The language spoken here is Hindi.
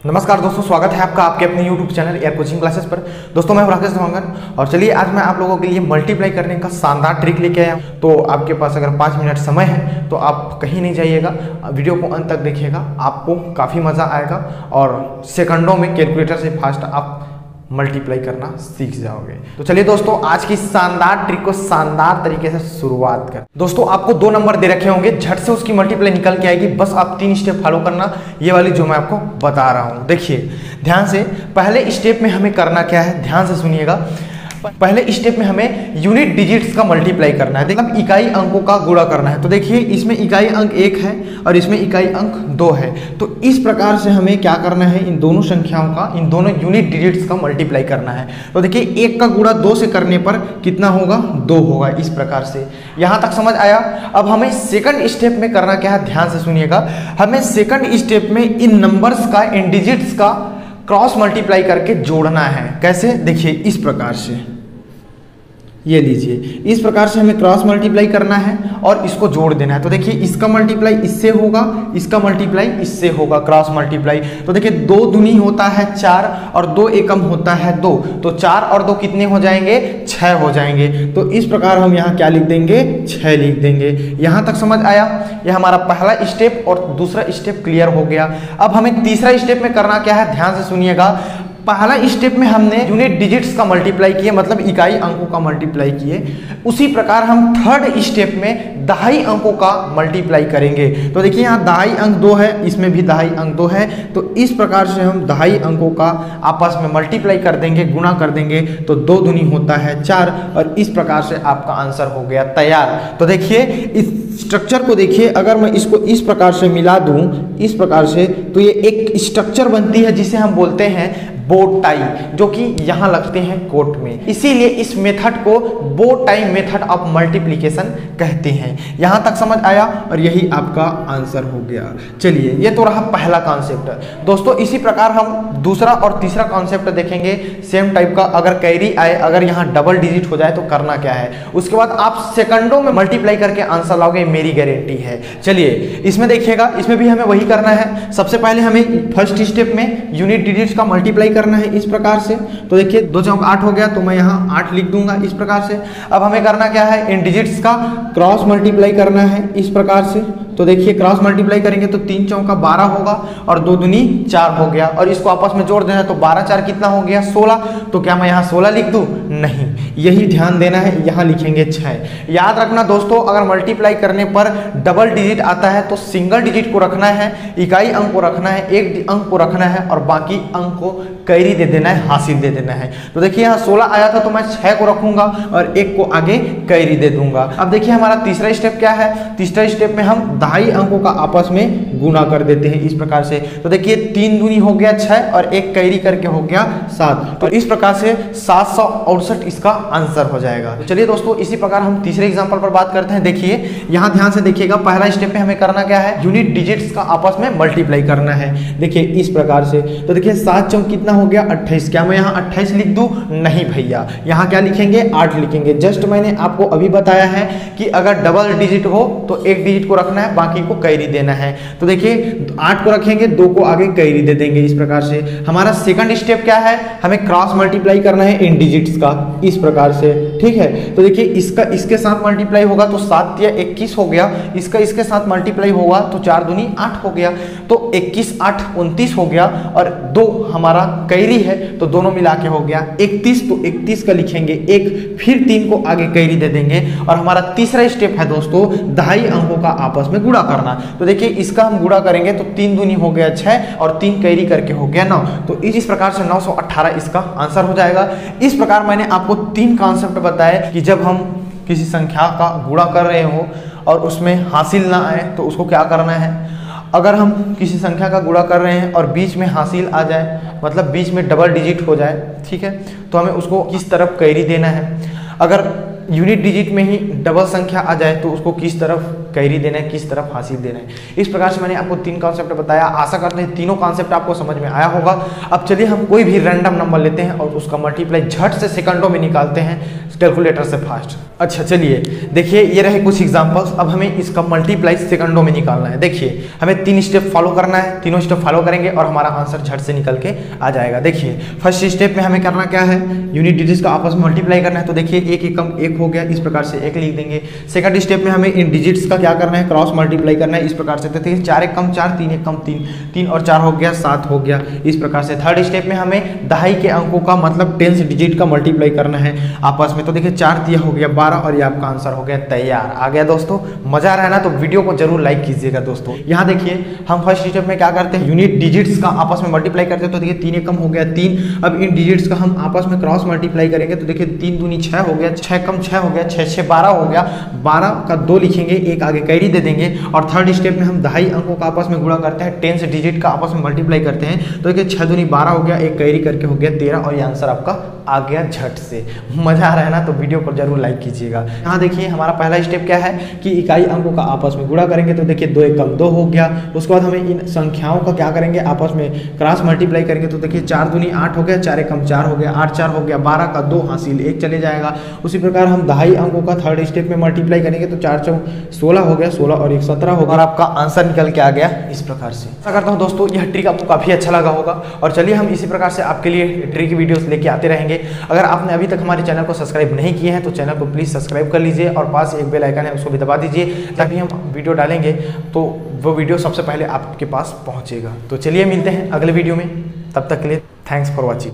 नमस्कार दोस्तों, स्वागत है आपका आपके अपने YouTube channel air coaching classes पर। दोस्तों मैं राकेश धवांगन और चलिए आज मैं आप लोगों के लिए मल्टीप्लाई करने का शानदार ट्रिक लेके आया हूं। तो आपके पास अगर 5 मिनट समय है तो आप कहीं नहीं जाइएगा, वीडियो को अंत तक देखिएगा, आपको काफ़ी मज़ा आएगा और सेकंडों में कैलकुलेटर से फास्ट आप मल्टीप्लाई करना सीख जाओगे। तो चलिए दोस्तों, आज की शानदार ट्रिक को शानदार तरीके से शुरुआत कर। दोस्तों आपको 2 नंबर दे रखे होंगे, झट से उसकी मल्टीप्लाई निकल के आएगी, बस आप 3 स्टेप फॉलो करना, ये वाली जो मैं आपको बता रहा हूं। देखिए ध्यान से, पहले स्टेप में हमें करना क्या है, ध्यान से सुनिएगा। पहले स्टेप में हमें यूनिट डिजिट्स का मल्टीप्लाई करना है, मतलब इकाई अंकों का गुणा करना है। तो देखिए इसमें इकाई अंक 1 है और इसमें इकाई अंक 2 है। तो इस प्रकार से हमें क्या करना है, इन दोनों संख्याओं का, इन दोनों यूनिट डिजिट्स का मल्टीप्लाई करना है। तो देखिए 1 का गुणा 2 से करने पर कितना होगा, 2 होगा। इस प्रकार से यहां तक समझ आया। अब हमें सेकंड स्टेप में करना क्या है, ध्यान से सुनिएगा। हमें सेकंड स्टेप में इन नंबर्स का, इन डिजिट्स का क्रॉस मल्टीप्लाई करके जोड़ना है। कैसे, देखिए इस प्रकार से, ये लीजिए, इस प्रकार से हमें क्रॉस मल्टीप्लाई करना है और इसको जोड़ देना है। तो देखिए इसका मल्टीप्लाई इससे होगा, इसका मल्टीप्लाई इससे होगा, क्रॉस मल्टीप्लाई। तो देखिए 2 दूनी होता है 4 और 2 एकम होता है 2। तो 4 और 2 कितने हो जाएंगे, 6 हो जाएंगे। तो इस प्रकार हम यहाँ क्या लिख देंगे, 6 लिख देंगे। यहाँ तक समझ आया। यह हमारा पहला स्टेप और दूसरा स्टेप क्लियर हो गया। अब हमें तीसरा स्टेप में करना क्या है, ध्यान से सुनिएगा। पहला स्टेप में हमने यूनिट डिजिट्स का मल्टीप्लाई किए, मतलब इकाई अंकों का मल्टीप्लाई किए। उसी प्रकार हम थर्ड स्टेप में दहाई अंकों का मल्टीप्लाई करेंगे। तो देखिए यहाँ दहाई अंक 2 है, इसमें भी दहाई अंक 2 है। तो इस प्रकार से हम दहाई अंकों का आपस में मल्टीप्लाई कर देंगे, गुणा कर देंगे। तो 2 दूनी होता है 4 और इस प्रकार से आपका आंसर हो गया तैयार। तो देखिए इस स्ट्रक्चर को देखिए, अगर मैं इसको इस प्रकार से मिला दूं, इस प्रकार से, तो ये एक स्ट्रक्चर बनती है जिसे हम बोलते हैं बो टाई, जो कि यहाँ लगते हैं कोट में। इसीलिए इस मेथड को बो टाई मेथड ऑफ मल्टीप्लिकेशन कहते हैं। यहाँ तक समझ आया और यही आपका आंसर हो गया। चलिए ये तो रहा पहला कॉन्सेप्ट। दोस्तों इसी प्रकार हम दूसरा और तीसरा कॉन्सेप्ट देखेंगे सेम टाइप का। अगर कैरी आए, अगर यहाँ डबल डिजिट हो जाए तो करना क्या है, उसके बाद आप सेकंडों में मल्टीप्लाई करके आंसर लाओगे, मेरी गारंटी है। चलिए इसमें देखिएगा, इसमें भी हमें वही करना है। सबसे पहले हमें फर्स्ट स्टेप में यूनिट डिजिट्स का मल्टीप्लाई करना है इस प्रकार से। तो देखिए 2 चौक 8 हो गया, तो मैं यहाँ 8 लिख दूंगा इस प्रकार से। अब हमें करना क्या है, इन डिजिट्स का क्रॉस मल्टीप्लाई करना है इस प्रकार से। तो देखिए क्रॉस मल्टीप्लाई करेंगे तो 3 चौका 12 होगा और 2 दूनी 4 हो गया और इसको आपस में जोड़ देना। तो 12 4 कितना हो गया, 16। तो क्या मैं यहाँ 16 लिख दूं, नहीं, यही ध्यान देना है, यहाँ लिखेंगे 6। याद रखना दोस्तों, अगर मल्टीप्लाई करने पर डबल डिजिट आता है तो सिंगल डिजिट को रखना है, इकाई अंक को रखना है, एक अंक को रखना है और बाकी अंक को कैरी दे देना है, हासिल दे देना है। तो देखिए यहाँ 16 आया था तो मैं 6 को रखूंगा और 1 को आगे कैरी दे दूंगा। अब देखिए हमारा तीसरा स्टेप क्या है, तीसरा स्टेप में हम दहाई अंकों का आपस में गुणा कर देते हैं इस प्रकार से। तो देखिए 3 दूनी हो गया 6 और 1 कैरी करके हो गया 7। तो इस प्रकार से 768 इसका आंसर हो जाएगा। तो चलिए दोस्तों इसी प्रकार हम तीसरे एग्जांपल पर बात करते हैं। देखिए यहाँ ध्यान से देखिएगा, पहला स्टेप में हमें करना क्या है, यूनिट डिजिट्स का आपस में मल्टीप्लाई करना है। देखिए इस प्रकार से। तो देखिए 7 चौक कितना हो गया, 28। क्या मैं यहाँ 28 लिख दूं, नहीं भैया, यहाँ क्या लिखेंगे, 8 लिखेंगे। जस्ट मैंने आपको अभी बताया है कि अगर डबल डिजिट हो तो एक डिजिट को रखना है, बाकी को कैरी देना है। तो देखिए 8 को रखेंगे, 2 को आगे कैरी दे देंगे इस प्रकार से। हमारा सेकंड स्टेप क्या है, हमें क्रॉस मल्टीप्लाई करना है इन डिजिट्स का इस प्रकार से, ठीक है। तो देखिए इसका इसके साथ मल्टीप्लाई होगा तो 7 या 21 हो गया, इसका इसके साथ मल्टीप्लाई होगा तो 4 दूनी 8 हो गया। तो 21 8 29 हो गया और 2 हमारा कैरी है तो दोनों मिला के हो गया 31। तो 31 का लिखेंगे 1, फिर 3 को आगे कैरी दे देंगे और हमारा तीसरा स्टेप है दोस्तों दहाई अंकों का आपस में गुणा करना। तो देखिए इसका हम गुणा करेंगे तो 3 दूनी हो गया 6 और 3 कैरी करके हो गया 9। तो इस प्रकार से 918 इसका आंसर हो जाएगा। इस प्रकार मैंने आपको 3 कॉन्सेप्ट बताए कि जब हम किसी संख्या का गुणा कर रहे हो और उसमें हासिल ना आए तो उसको क्या करना है। अगर हम किसी संख्या का गुणा कर रहे हैं और बीच में हासिल आ जाए, मतलब बीच में डबल डिजिट हो जाए, ठीक है, तो हमें उसको किस तरफ कैरी देना है। अगर यूनिट डिजिट में ही डबल संख्या आ जाए तो उसको किस तरफ कैरी देना है, किस तरफ हासिल देना है। इस प्रकार से मैंने आपको 3 कॉन्सेप्ट बताया। आशा करते हैं तीनों कॉन्सेप्ट आपको समझ में आया होगा। अब चलिए हम कोई भी रैंडम नंबर लेते हैं और उसका मल्टीप्लाई झट से सेकंडों में निकालते हैं कैलकुलेटर से फास्ट। अच्छा चलिए देखिए, ये रहे कुछ एग्जांपल्स। अब हमें इसका मल्टीप्लाई सेकंडों में निकालना है। देखिए हमें 3 स्टेप फॉलो करना है, तीनों स्टेप फॉलो करेंगे और हमारा आंसर झट से निकल के आ जाएगा। देखिए फर्स्ट स्टेप में हमें करना क्या है, यूनिट डिजिट्स का आपस में मल्टीप्लाई करना है। तो देखिए 1 एकम 1 हो गया, इस प्रकार से 1 लिख देंगे। सेकंड स्टेप में हमें इन डिजिट्स का क्या करना है, क्रॉस मल्टीप्लाई करना है। इस प्रकार से देखिए 4 एकम 4, 3 एकम 3, 3 और 4 हो गया 7 हो गया, इस प्रकार से। थर्ड स्टेप में हमें दहाई के अंकों का मतलब 10 डिजिट का मल्टीप्लाई करना है आपस में। तो देखिए 4 तिया हो गया 12 और ये आपका आंसर हो गया तैयार। आ गया दोस्तों, मजा आ रहा है ना? तो वीडियो को जरूर लाइक कीजिएगा दोस्तों। यहाँ देखिए हम फर्स्ट स्टेप में क्या करते हैं, यूनिट डिजिट्स का आपस में मल्टीप्लाई करते हैं। तो देखिए 3 एकम हो गया 3। अब इन डिजिट्स का हम आपस में क्रॉस मल्टीप्लाई करेंगे। तो देखिए 3 दूनी 6 हो गया, 6 कम 6 हो गया, 6 6 12 हो गया। 12 का 2 लिखेंगे, 1 आगे कैरी दे देंगे। और थर्ड स्टेप में हम दहाई अंकों का आपस में गुणा करते हैं, 10 डिजिट का आपस में मल्टीप्लाई करते हैं। तो देखिए 6 दूनी 12 हो गया, 1 कैरी करके हो गया 13 और ये आंसर आपका आ गया झट से। मजा आ रहा है ना? तो वीडियो को जरूर लाइक कीजिएगा। यहाँ देखिए हमारा पहला स्टेप क्या है कि इकाई अंकों का आपस में गुणा करेंगे। तो देखिए 2 एकम 2 हो गया। उसके बाद हमें इन संख्याओं का क्या करेंगे, आपस में क्रॉस मल्टीप्लाई करेंगे। तो देखिए 4 दूनी 8 हो गया, 4 एकम 4 हो गया, 8 4 हो गया, 12 का 2 हासिल 1 चले जाएगा। उसी प्रकार हम दहाई अंकों का थर्ड स्टेप में मल्टीप्लाई करेंगे। तो 4 4 16 हो गया, 16 और 1 17 होगा और आपका आंसर निकल के आ गया इस प्रकार से। आशा करता हूँ दोस्तों यह ट्रिक आपको काफी अच्छा लगा होगा। और चलिए हम इसी प्रकार से आपके लिए ट्रिक वीडियोस लेके आते रहेंगे। अगर आपने अभी तक हमारे चैनल को सब्सक्राइब नहीं किए हैं तो चैनल को प्लीज सब्सक्राइब कर लीजिए और पास एक बेल आइकन है उसको भी दबा दीजिए, ताकि हम वीडियो डालेंगे तो वो वीडियो सबसे पहले आपके पास पहुंचेगा। तो चलिए मिलते हैं अगले वीडियो में, तब तक के लिए थैंक्स फॉर वॉचिंग।